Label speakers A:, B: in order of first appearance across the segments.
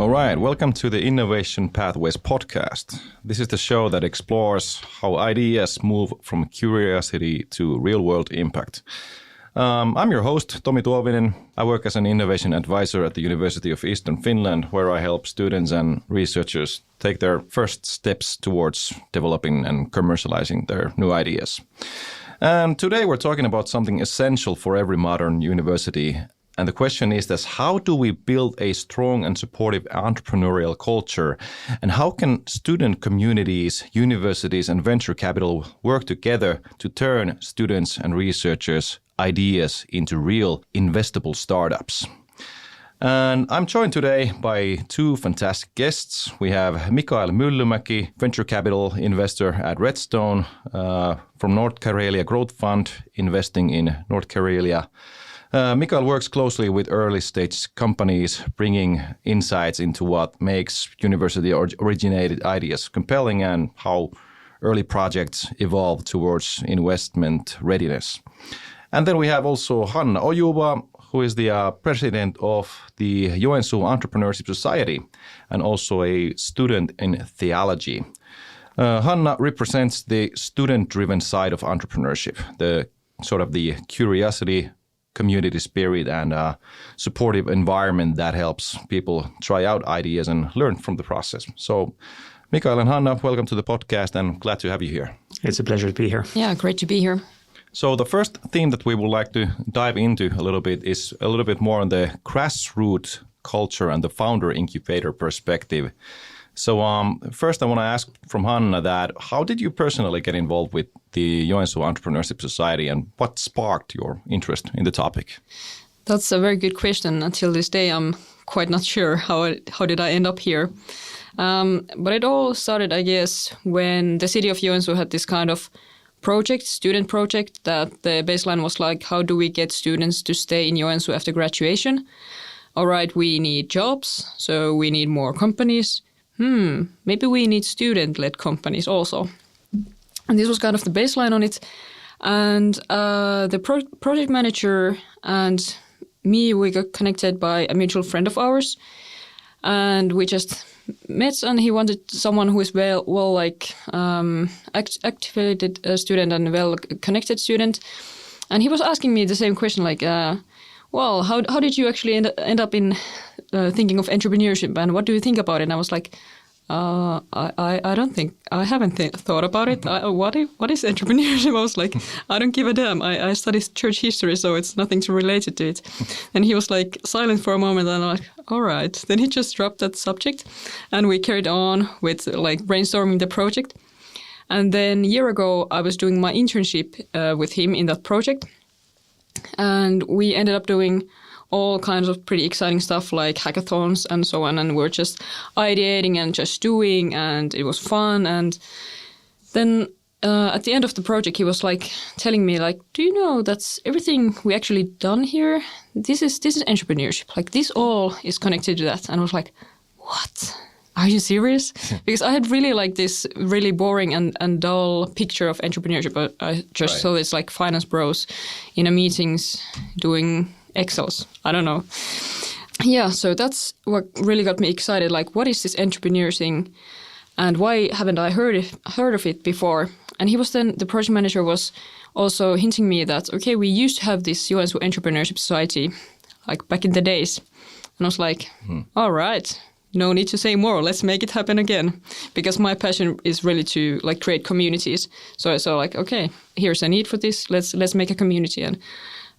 A: All right, welcome to the Innovation Pathways podcast. This is the show that explores how ideas move from curiosity to real-world impact. I'm your host, Tomi Tuovinen. I work as an Innovation Advisor at the University of Eastern Finland, where I help students and researchers take their first steps towards developing and commercializing their new ideas. And today we're talking about something essential for every modern university. And the question is this: how do we build a strong and supportive entrepreneurial culture? And how can student communities, universities, and venture capital work together to turn students and researchers' ideas into real investable startups? And I'm joined today by two fantastic guests. We have Mikael Myllymäki, venture capital investor at Redstone from North Karelia Growth Fund, investing in North Karelia. Mikael works closely with early-stage companies, bringing insights into what makes university-originated ideas compelling and how early projects evolve towards investment readiness. And then we have also Hanna Ojuva, who is the president of the Joensuu Entrepreneurship Society and also a student in theology. Hanna represents the student-driven side of entrepreneurship, the sort of the curiosity, community spirit, and supportive environment that helps people try out ideas and learn from the process. So, Mikael and Hanna, welcome to the podcast, and glad to have you here.
B: It's a pleasure to be here.
C: Yeah, great to be here.
A: So the first theme that we would like to dive into a little bit is a little bit more on the grassroots culture and the founder incubator perspective. So first I want to ask from Hanna that how did you personally get involved with the Joensuu Entrepreneurship Society, and what sparked your interest in the topic?
C: That's a very good question. Until this day, I'm quite not sure how did I end up here. But it all started, I guess, when the city of Joensuu had this kind of student project, that the baseline was like, how do we get students to stay in Joensuu after graduation? All right, we need jobs, so we need more companies. Maybe we need student-led companies also. And this was kind of the baseline on it. And the project manager and me, we got connected by a mutual friend of ours. And we just met, and he wanted someone who is activated student and well-connected student. And he was asking me the same question, like, how did you actually end up in thinking of entrepreneurship, and what do you think about it? And I was like, I don't think, I haven't thought about it. What is entrepreneurship? I was like, I don't give a damn. I studied church history, so it's nothing to relate to it. And he was like silent for a moment, and I'm like, all right. Then he just dropped that subject, and we carried on with like brainstorming the project. And then a year ago, I was doing my internship with him in that project. And we ended up doing all kinds of pretty exciting stuff like hackathons and so on. And we're just ideating and just doing, and it was fun. And then at the end of the project, he was like telling me, like, do you know that's everything we actually done here? This is entrepreneurship. Like, this all is connected to that. And I was like, what? Are you serious? Because I had really like this really boring and dull picture of entrepreneurship. But I just saw this like finance bros in a meetings doing Excels. I don't know. Yeah, so that's what really got me excited. Like, what is this entrepreneur thing? And why haven't I heard of it before? And the project manager was also hinting me that, okay, we used to have this Joensuu Entrepreneurship Society, like back in the days. And I was like, all right. No need to say more. Let's make it happen again, because my passion is really to like create communities. So I saw like, okay, here's a need for this. Let's make a community,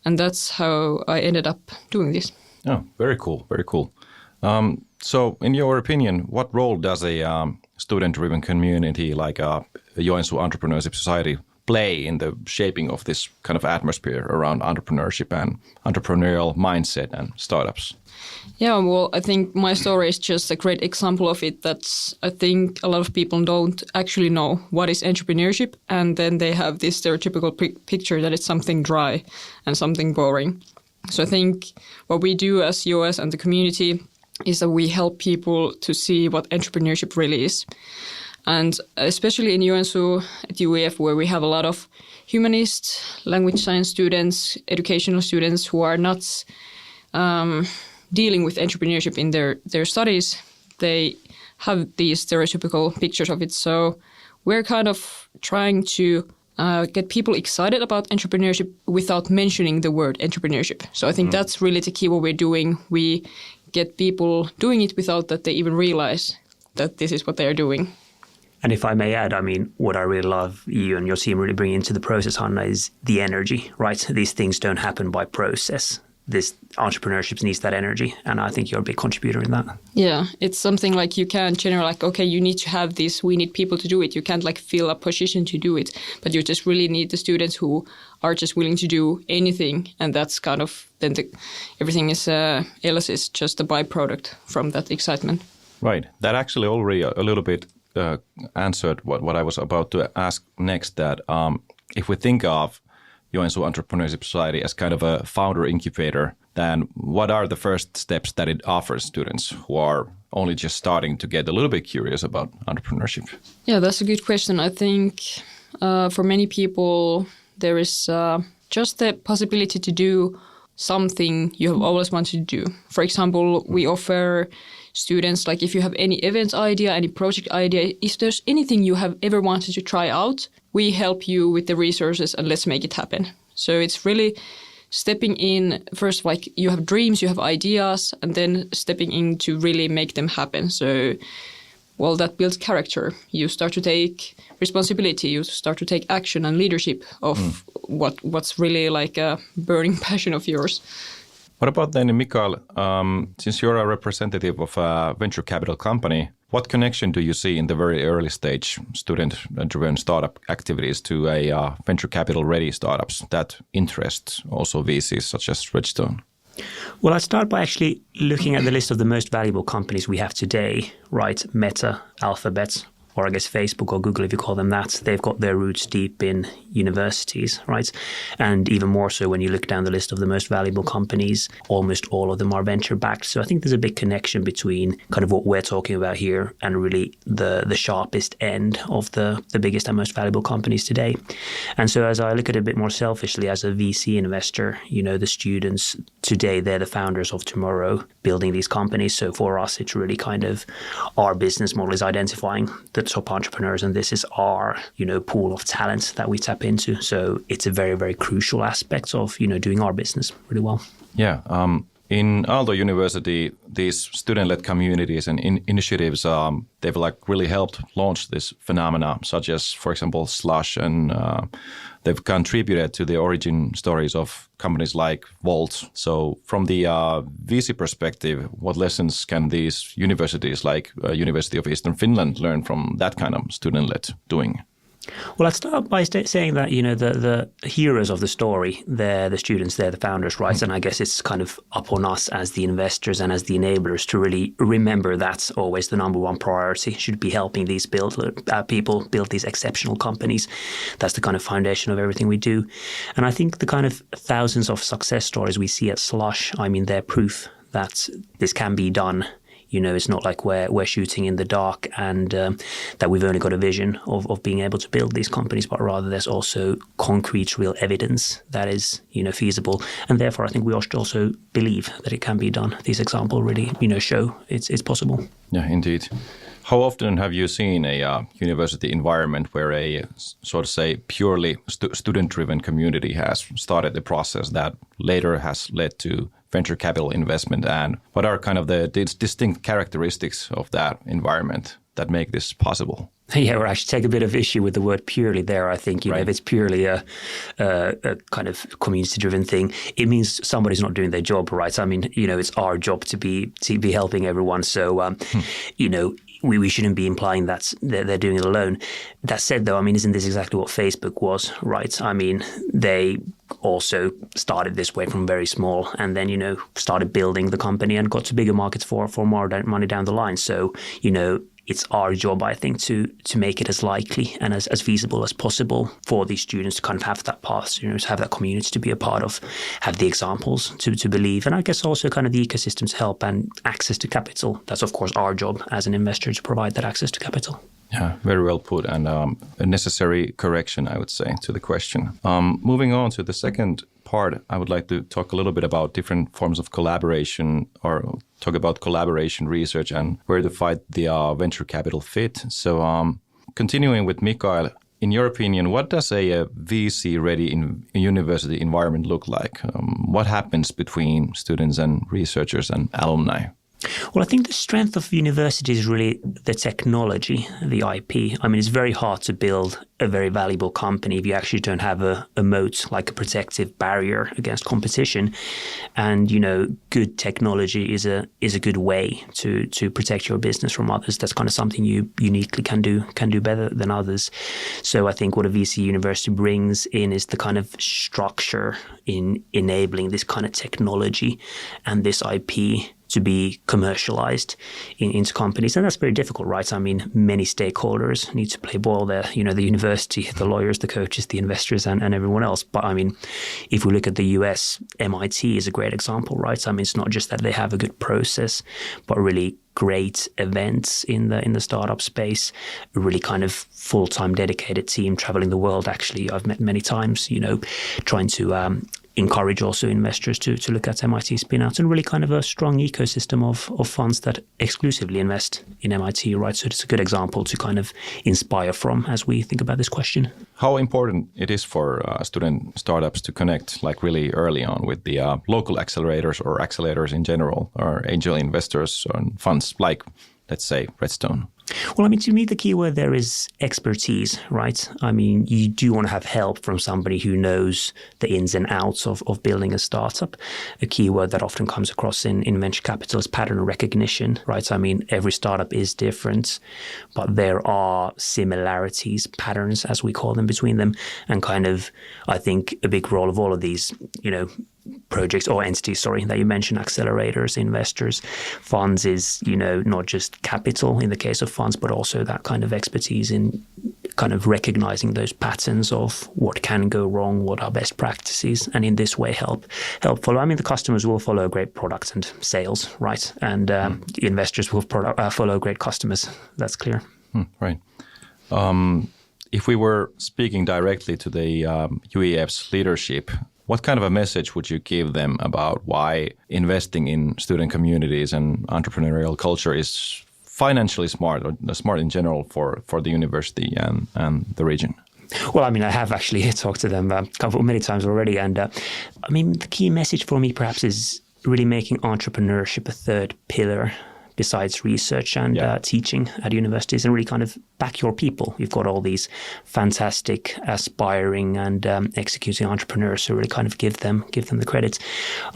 C: and that's how I ended up doing this.
A: Oh, very cool, very cool. So, in your opinion, what role does a student-driven community like a Joensuu Entrepreneurship Society play in the shaping of this kind of atmosphere around entrepreneurship and entrepreneurial mindset and startups?
C: Yeah, well, I think my story is just a great example of it. I think a lot of people don't actually know what is entrepreneurship, and then they have this stereotypical picture that it's something dry and something boring. So I think what we do as US and the community is that we help people to see what entrepreneurship really is. And especially in Joensuu at UEF, where we have a lot of humanist, language science students, educational students who are not dealing with entrepreneurship in their studies, they have these stereotypical pictures of it. So we're kind of trying to get people excited about entrepreneurship without mentioning the word entrepreneurship. So I think that's really the key what we're doing. We get people doing it without that they even realize that this is what they are doing.
B: And if I may add, I mean, what I really love you and your team really bring into the process, Hanna, is the energy, right? These things don't happen by process. This entrepreneurship needs that energy, and I think you're a big contributor in that.
C: Yeah, it's something like you can't generally like, okay, you need to have this, we need people to do it. You can't like fill a position to do it, but you just really need the students who are just willing to do anything, and that's kind of, then everything is else is just a byproduct from that excitement.
A: Right, that actually already a little bit answered what I was about to ask next, that if we think of Joensuu Entrepreneurship Society as kind of a founder incubator, then what are the first steps that it offers students who are only just starting to get a little bit curious about entrepreneurship? Yeah,
C: that's a good question. I think for many people, there is just the possibility to do something you have always wanted to do. For example, we offer students, like if you have any event idea, any project idea, if there's anything you have ever wanted to try out, we help you with the resources and let's make it happen. So it's really stepping in first, like you have dreams, you have ideas, and then stepping in to really make them happen. So, well, that builds character. You start to take responsibility, you start to take action and leadership of what's really like a burning passion of yours.
A: What about then, Mikael, since you're a representative of a venture capital company, what connection do you see in the very early stage student-driven startup activities to a venture capital-ready startups that interest also VCs such as Redstone?
B: Well, I start by actually looking at the list of the most valuable companies we have today, right? Meta, Alphabet, or I guess Facebook or Google, if you call them that, they've got their roots deep in universities, right? And even more so when you look down the list of the most valuable companies, almost all of them are venture-backed. So I think there's a big connection between kind of what we're talking about here and really the sharpest end of the biggest and most valuable companies today. And so as I look at it a bit more selfishly as a VC investor, you know, the students today, they're the founders of tomorrow building these companies. So for us, it's really kind of our business model is identifying the top entrepreneurs, and this is our, you know, pool of talent that we tap into. So it's a very, very crucial aspect of, you know, doing our business really well.
A: Yeah. In Aalto University, these student-led communities and initiatives, they've like really helped launch this phenomena, such as, for example, Slush, and they've contributed to the origin stories of companies like Volt. So from the VC perspective, what lessons can these universities like University of Eastern Finland learn from that kind of student-led doing?
B: Well, I'd start by saying that, you know, the heroes of the story, they're the students, they're the founders, right? And I guess it's kind of up on us as the investors and as the enablers to really remember that's always the number one priority, should be helping these people build these exceptional companies. That's the kind of foundation of everything we do. And I think the kind of thousands of success stories we see at Slush, I mean, they're proof that this can be done. You know, it's not like we're shooting in the dark and that we've only got a vision of being able to build these companies, but rather there's also concrete, real evidence that is, you know, feasible. And therefore, I think we should also believe that it can be done. These examples really, you know, show it's possible.
A: Yeah, indeed. How often have you seen a university environment where a, so to say, purely student-driven community has started the process that later has led to venture capital investment, and what are kind of the distinct characteristics of that environment that make this possible?
B: Yeah, well, I should take a bit of issue with the word purely there. I think, you know, if it's purely a kind of community-driven thing, it means somebody's not doing their job, right? I mean, you know, it's our job to be helping everyone. So, you know, we shouldn't be implying that they're doing it alone. That said, though, I mean, isn't this exactly what Facebook was, right? I mean, they also started this way from very small and then, you know, started building the company and got to bigger markets for more money down the line. So, you know, it's our job, I think, to make it as likely and as feasible as possible for these students to kind of have that path, you know, to have that community to be a part of, have the examples to believe. And I guess also kind of the ecosystems help and access to capital. That's, of course, our job as an investor to provide that access to capital.
A: Yeah, very well put, and a necessary correction, I would say, to the question. Moving on to the second part, I would like to talk a little bit about different forms of collaboration or talk about collaboration, research, and where to find the venture capital fit. So continuing with Mikael, in your opinion, what does a VC-ready university environment look like? What happens between students and researchers and alumni?
B: Well, I think the strength of university is really the technology, the IP. I mean, it's very hard to build a very valuable company if you actually don't have a moat, like a protective barrier against competition. And, you know, good technology is a good way to protect your business from others. That's kind of something you uniquely can do better than others. So I think what a VC university brings in is the kind of structure in enabling this kind of technology and this IP to be commercialized into companies. And that's very difficult, right? I mean, many stakeholders need to play ball there, you know, the university, the lawyers, the coaches, the investors, and everyone else. But I mean, if we look at the US, MIT is a great example, right? I mean, it's not just that they have a good process, but really great events in the startup space, a really kind of full-time dedicated team traveling the world. Actually, I've met many times, you know, trying to encourage also investors to look at MIT spin-outs, and really kind of a strong ecosystem of funds that exclusively invest in MIT, right? So it's a good example to kind of inspire from as we think about this question.
A: How important it is for student startups to connect like really early on with the local accelerators or accelerators in general, or angel investors and funds like, let's say, Redstone?
B: Well, I mean, to me, the key word there is expertise, right? I mean, you do want to have help from somebody who knows the ins and outs of building a startup. A key word that often comes across in venture capital is pattern recognition, right? I mean, every startup is different, but there are similarities, patterns, as we call them, between them. And kind of, I think, a big role of all of these, you know, projects or entities, that you mentioned, accelerators, investors, funds, is, you know, not just capital in the case of funds, but also that kind of expertise in kind of recognizing those patterns of what can go wrong, what are best practices, and in this way help follow. I mean, the customers will follow great products and sales, right? And the investors will follow great customers. That's clear.
A: Right. If we were speaking directly to the UEF's leadership, what kind of a message would you give them about why investing in student communities and entrepreneurial culture is financially smart, or smart in general for the university and the region?
B: Well, I mean, I have actually talked to them many times already. And I mean, the key message for me perhaps is really making entrepreneurship a third pillar besides research and teaching at universities, and really kind of back your people. You've got all these fantastic, aspiring and executing entrepreneurs, so really kind of give them the credit.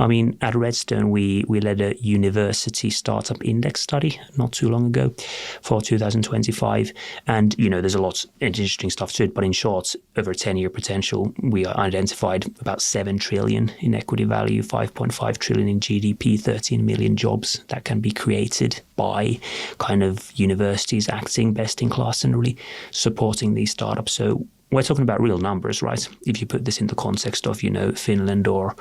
B: I mean, at Redstone, we led a university startup index study not too long ago for 2025. And, you know, there's a lot of interesting stuff to it, but in short, over 10-year potential, we identified about 7 trillion in equity value, 5.5 trillion in GDP, 13 million jobs that can be created by kind of universities acting best in class and really supporting these startups. So we're talking about real numbers, right? If you put this in the context of, you know, Finland or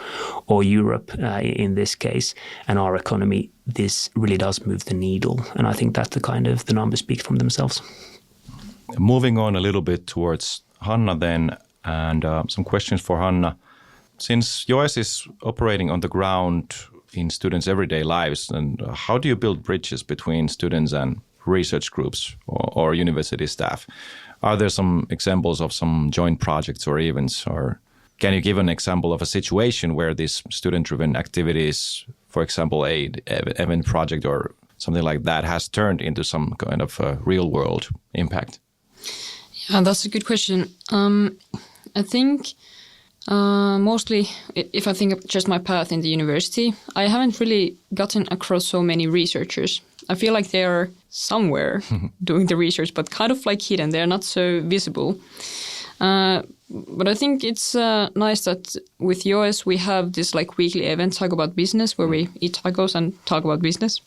B: Europe in this case, and our economy, this really does move the needle. And I think that the numbers speak from themselves.
A: Moving on a little bit towards Hanna then, and some questions for Hanna. Since Joes is operating on the ground in students' everyday lives, and how do you build bridges between students and research groups or university staff? Are there some examples of some joint projects or events, or can you give an example of a situation where these student-driven activities, for example, an event project or something like that, has turned into some kind of real-world impact?
C: Yeah, that's a good question. I think mostly, if I think of just my path in the university, I haven't really gotten across so many researchers. I feel like they're somewhere doing the research, but kind of like hidden. They're not so visible. But I think it's nice that with Joes we have this like weekly event, Talk About Business, where we eat tacos and talk about business.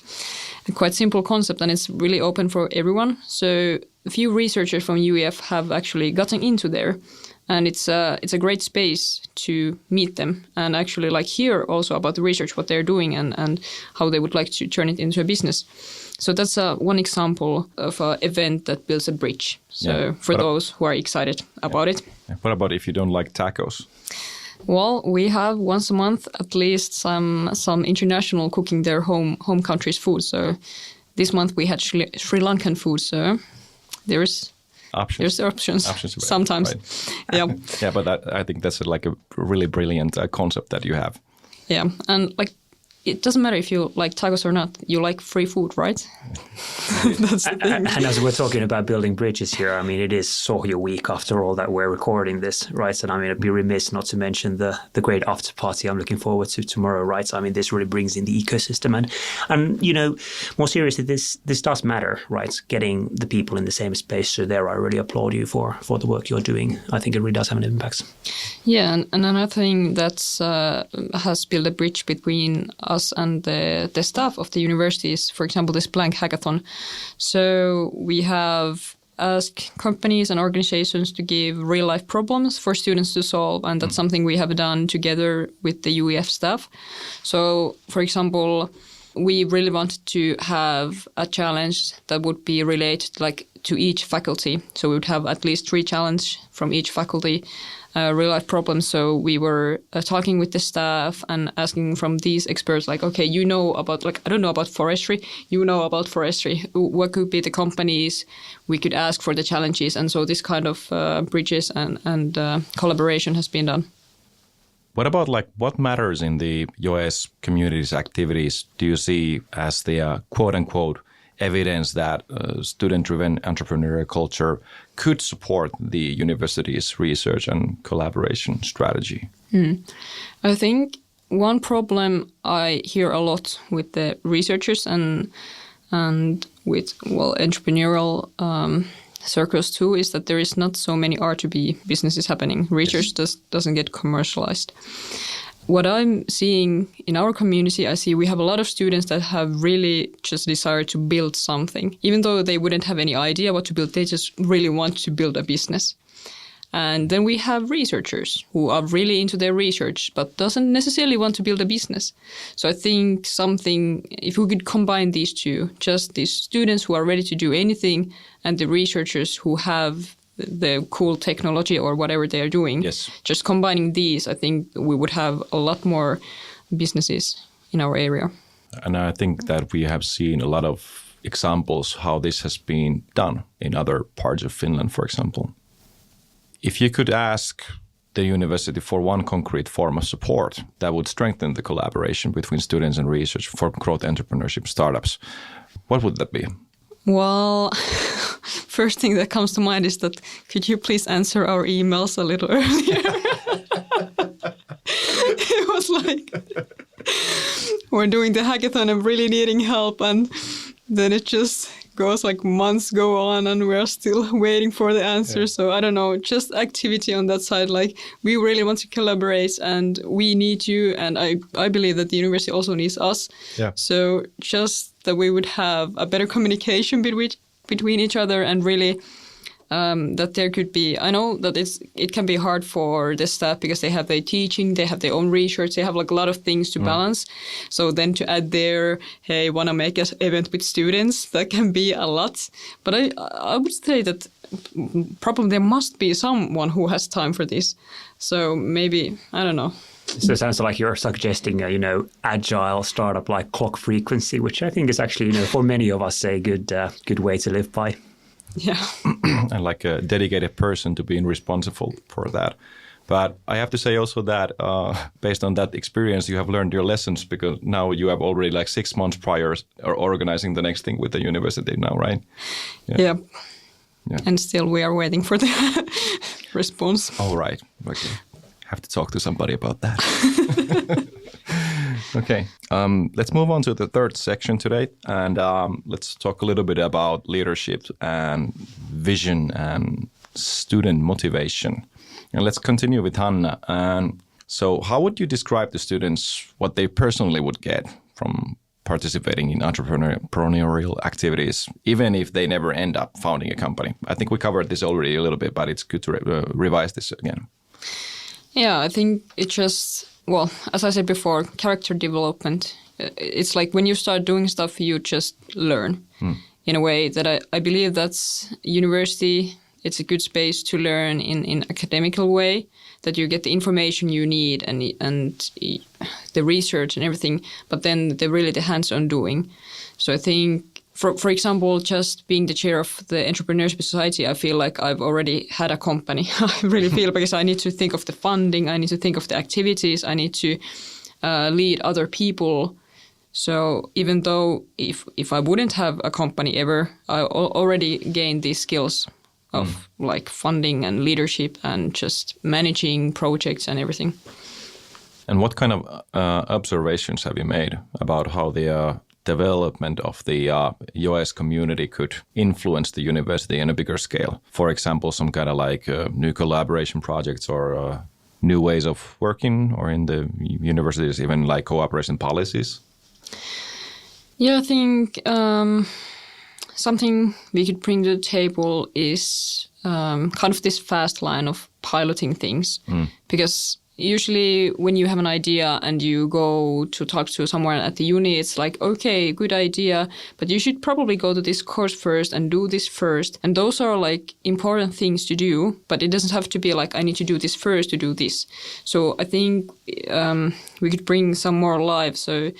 C: A quite simple concept, and it's really open for everyone. So a few researchers from UEF have actually gotten into there. And it's a great space to meet them and actually like hear also about the research, what they're doing and how they would like to turn it into a business. So that's one example of an event that builds a bridge. So for those who are excited about it.
A: What about if you don't like tacos?
C: Well, we have once a month at least some international cooking their home country's food. So this month we had Sri Lankan food. So there's options sometimes.
A: Right.
C: Yeah.
A: Yeah, but I think that's like a really brilliant concept that you have.
C: Yeah, and like it doesn't matter if you like tacos or not. You like free food, right? That's the thing.
B: And as we're talking about building bridges here, I mean, it is Sohjo week after all that we're recording this, right? And I mean, it'd be remiss not to mention the great after party I'm looking forward to tomorrow, right? So, I mean, this really brings in the ecosystem. And you know, more seriously, this does matter, right? Getting the people in the same space. So there, I really applaud you for the work you're doing. I think it really does have an impact.
C: Yeah, and another thing that has built a bridge between us and the staff of the universities, for example, this blank hackathon. So we have asked companies and organizations to give real-life problems for students to solve, and that's something we have done together with the UEF staff. So, for example, we really wanted to have a challenge that would be related to each faculty. So we would have at least 3 challenges from each faculty, real-life problems. So we were talking with the staff and asking from these experts, like, okay, you know about, I don't know about forestry, you know about forestry. What could be the companies we could ask for the challenges? And so this kind of bridges and collaboration has been done.
A: What about what matters in the US community's activities do you see as the quote-unquote evidence that student-driven entrepreneurial culture could support the university's research and collaboration strategy?
C: I think one problem I hear a lot with the researchers and with entrepreneurial circles too is that there is not so many R2B businesses happening. Research doesn't get commercialized. What I'm seeing in our community, I see we have a lot of students that have really just desire to build something. Even though they wouldn't have any idea what to build, they just really want to build a business. And then we have researchers who are really into their research, but doesn't necessarily want to build a business. So I think if we could combine these two, just these students who are ready to do anything and the researchers who have the cool technology or whatever they are doing.
A: Yes.
C: Just combining these, I think we would have a lot more businesses in our area.
A: And I think that we have seen a lot of examples how this has been done in other parts of Finland, for example. If you could ask the university for one concrete form of support that would strengthen the collaboration between students and research for growth entrepreneurship startups, what would that be?
C: Well, first thing that comes to mind is that could you please answer our emails a little earlier? It was like we're doing the hackathon and really needing help, and then it just goes months go on and we're still waiting for the answer. Yeah. So I don't know, just activity on that side. We really want to collaborate and we need you. And I believe that the university also needs us.
A: Yeah.
C: So just that we would have a better communication between each other and really that there could be, I know that it can be hard for the staff because they have their teaching, they have their own research, they have a lot of things to balance. So then to add there, hey, want to make an event with students, that can be a lot. But I would say that probably there must be someone who has time for this. So maybe, I don't know.
B: So it sounds like you're suggesting a, agile startup like clock frequency, which I think is actually, for many of us a good way to live by.
C: Yeah.
A: And like a dedicated person to being responsible for that. But I have to say also that based on that experience, you have learned your lessons because now you have already 6 months prior or organizing the next thing with the university now, right?
C: Yeah. And still we are waiting for the response.
A: Oh, right. Okay. Have to talk to somebody about that. Okay, let's move on to the third section today, and let's talk a little bit about leadership and vision and student motivation. And let's continue with Hanna. And so how would you describe to students what they personally would get from participating in entrepreneurial activities, even if they never end up founding a company? I think we covered this already a little bit, but it's good to revise this again.
C: Yeah, I think it just, as I said before, character development. It's like when you start doing stuff, you just learn in a way that I believe that's university it's a good space to learn in academical way, that you get the information you need and the research and everything, but then the hands-on doing. So I think, for example, just being the chair of the Entrepreneurship Society, I feel like I've already had a company. I really feel, because I need to think of the funding, I need to think of the activities, I need to lead other people. So even though if I wouldn't have a company ever, I already gained these skills of like funding and leadership and just managing projects and everything.
A: And what kind of observations have you made about how the development of the US community could influence the university in a bigger scale? For example, some kind of like new collaboration projects or new ways of working, or in the universities even like cooperation policies?
C: Yeah, I think something we could bring to the table is kind of this fast line of piloting things. Because usually when you have an idea and you go to talk to someone at the uni, it's like, okay, good idea, but you should probably go to this course first and do this first. And those are like important things to do, but it doesn't have to be like, I need to do this first to do this. So I think we could bring some more life. So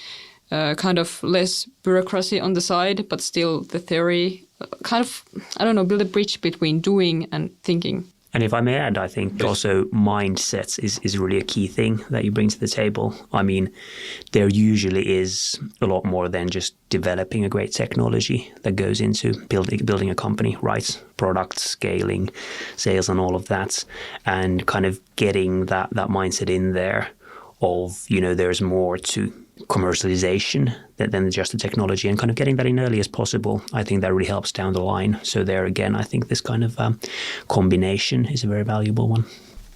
C: kind of less bureaucracy on the side, but still the theory, kind of, I don't know, build a bridge between doing and thinking.
B: And if I may add, I think also mindsets is really a key thing that you bring to the table. I mean, there usually is a lot more than just developing a great technology that goes into building a company, right? Product scaling, sales and all of that, and kind of getting that mindset in there of, you know, there's more to commercialization than just the technology, and kind of getting that in early as possible. I think that really helps down the line. So there again, I think this kind of combination is a very valuable one.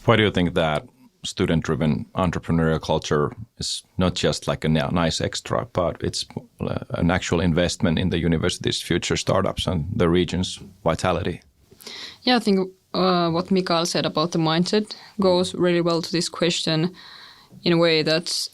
A: Why do you think that student-driven entrepreneurial culture is not just like a nice extra, but it's an actual investment in the university's future startups and the region's vitality?
C: Yeah, I think what Mikael said about the mindset goes really well to this question, in a way that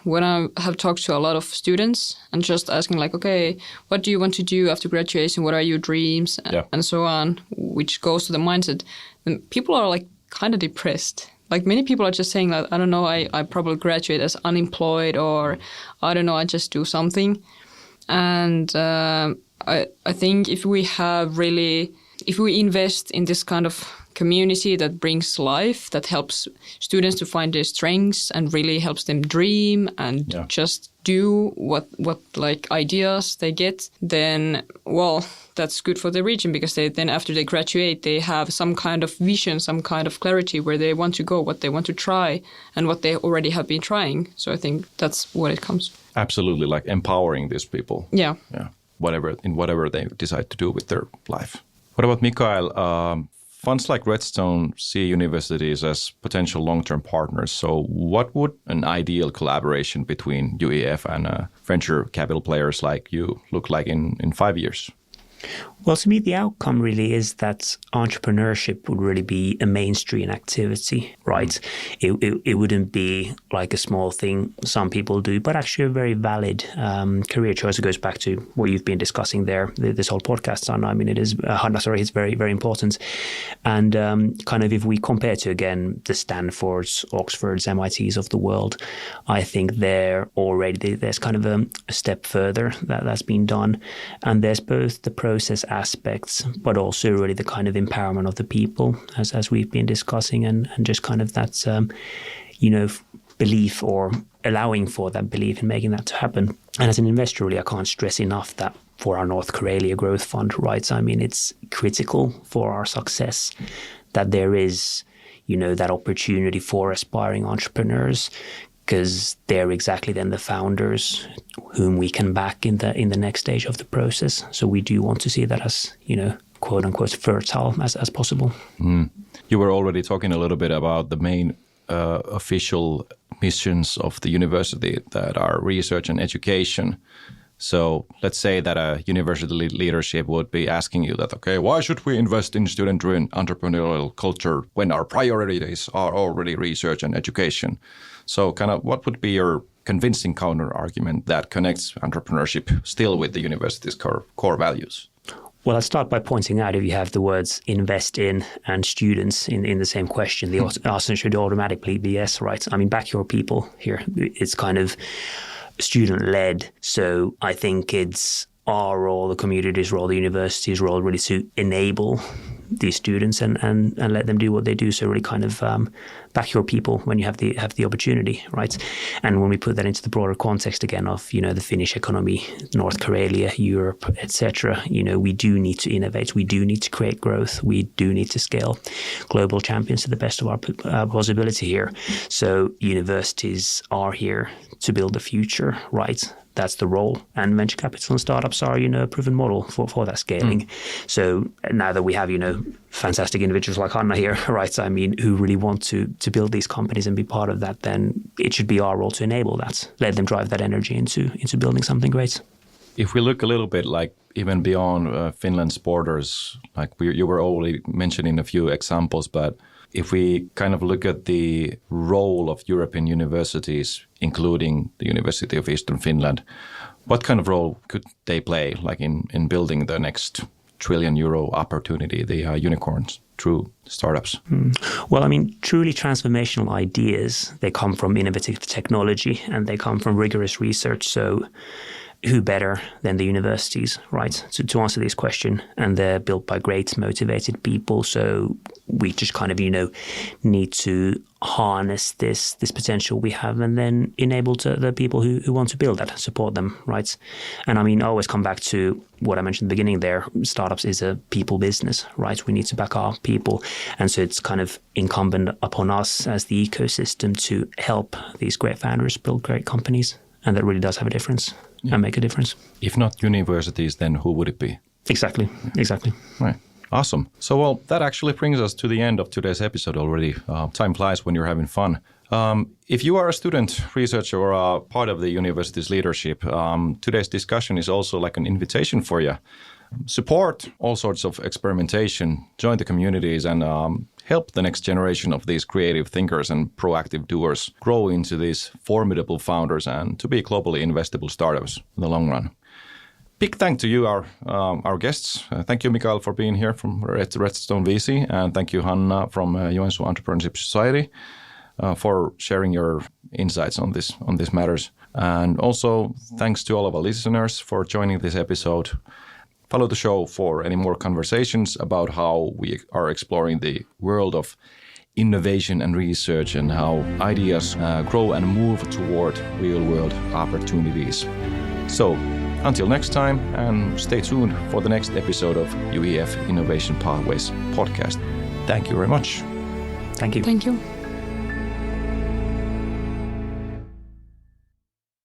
C: when I have talked to a lot of students and just asking like, okay, what do you want to do after graduation? What are your dreams? And so on, which goes to the mindset. And people are like kind of depressed. Like many people are just saying that, I don't know, I probably graduate as unemployed, or I don't know, I just do something. And I think if we invest in this kind of community that brings life, that helps students to find their strengths and really helps them dream and just do what like ideas they get, then, well, that's good for the region, because then after they graduate, they have some kind of vision, some kind of clarity where they want to go, what they want to try, and what they already have been trying. So I think that's what it comes. Absolutely, like empowering these people. Yeah. Whatever they decide to do with their life. What about Mikael? Funds like Redstone see universities as potential long-term partners. So what would an ideal collaboration between UEF and venture capital players like you look like in 5 years?
B: Well, to me, the outcome really is that entrepreneurship would really be a mainstream activity, right? It wouldn't be like a small thing some people do, but actually a very valid career choice. It goes back to what you've been discussing there, this whole podcast on. I mean, it's very, very important. And kind of if we compare to, again, the Stanfords, Oxfords, MITs of the world, I think there's kind of a step further that's been done. And there's both the process aspects, but also really the kind of empowerment of the people, as we've been discussing, and just kind of that, belief, or allowing for that belief in making that to happen. And as an investor, really, I can't stress enough that for our North Karelia Growth Fund, right? I mean, it's critical for our success that there is, that opportunity for aspiring entrepreneurs, because they're exactly then the founders whom we can back in the next stage of the process. So we do want to see that as, quote unquote, fertile as possible.
A: You were already talking a little bit about the main official missions of the university that are research and education. So let's say that a university leadership would be asking you that, okay, why should we invest in student-driven entrepreneurial culture when our priorities are already research and education? So kind of what would be your convincing counter argument that connects entrepreneurship still with the university's core values?
B: Well, I'll start by pointing out if you have the words invest in and students in the same question, the answer should automatically be yes, right? I mean, back your people here. It's kind of student-led. So I think it's our role, the community's role, the university's role really to enable these students and let them do what they do. So really kind of back your people when you have the opportunity, right? And when we put that into the broader context again of, the Finnish economy, North Korea, Europe, etc., we do need to innovate. We do need to create growth. We do need to scale global champions to the best of our possibility here. So universities are here to build the future, right? That's the role. And venture capital and startups are, a proven model for that scaling. So now that we have, fantastic individuals like Hanna here, right? I mean, who really want to build these companies and be part of that, then it should be our role to enable that, let them drive that energy into building something great.
A: If we look a little bit like even beyond Finland's borders, like you were already mentioning a few examples, but if we kind of look at the role of European universities, including the University of Eastern Finland, what kind of role could they play, like in building the next €1 trillion opportunity, the unicorns through startups?
B: Well, I mean, truly transformational ideas, they come from innovative technology and they come from rigorous research. So who better than the universities, right, to answer this question? And they're built by great, motivated people. So we just kind of, need to harness this potential we have and then enable the people who want to build that, support them, right? And I mean, I always come back to what I mentioned at the beginning there. Startups is a people business, right? We need to back our people. And so it's kind of incumbent upon us as the ecosystem to help these great founders build great companies. And that really does have a difference and make a difference.
A: If not universities, then who would it be?
B: Exactly.
A: Right. Awesome. So, well, that actually brings us to the end of today's episode already. Time flies when you're having fun. If you are a student, researcher, or a part of the university's leadership, today's discussion is also like an invitation for you. Support all sorts of experimentation, join the communities, and help the next generation of these creative thinkers and proactive doers grow into these formidable founders and to be globally investable startups in the long run. Big thank to you, our guests. Thank you, Mikael, for being here from Redstone VC, and thank you, Hanna, from Joensuu Entrepreneurship Society, for sharing your insights on these matters. And also, thanks to all of our listeners for joining this episode. Follow the show for any more conversations about how we are exploring the world of innovation and research and how ideas grow and move toward real-world opportunities. So, until next time, and stay tuned for the next episode of UEF Innovation Pathways podcast. Thank you very much.
B: Thank you.
C: Thank you.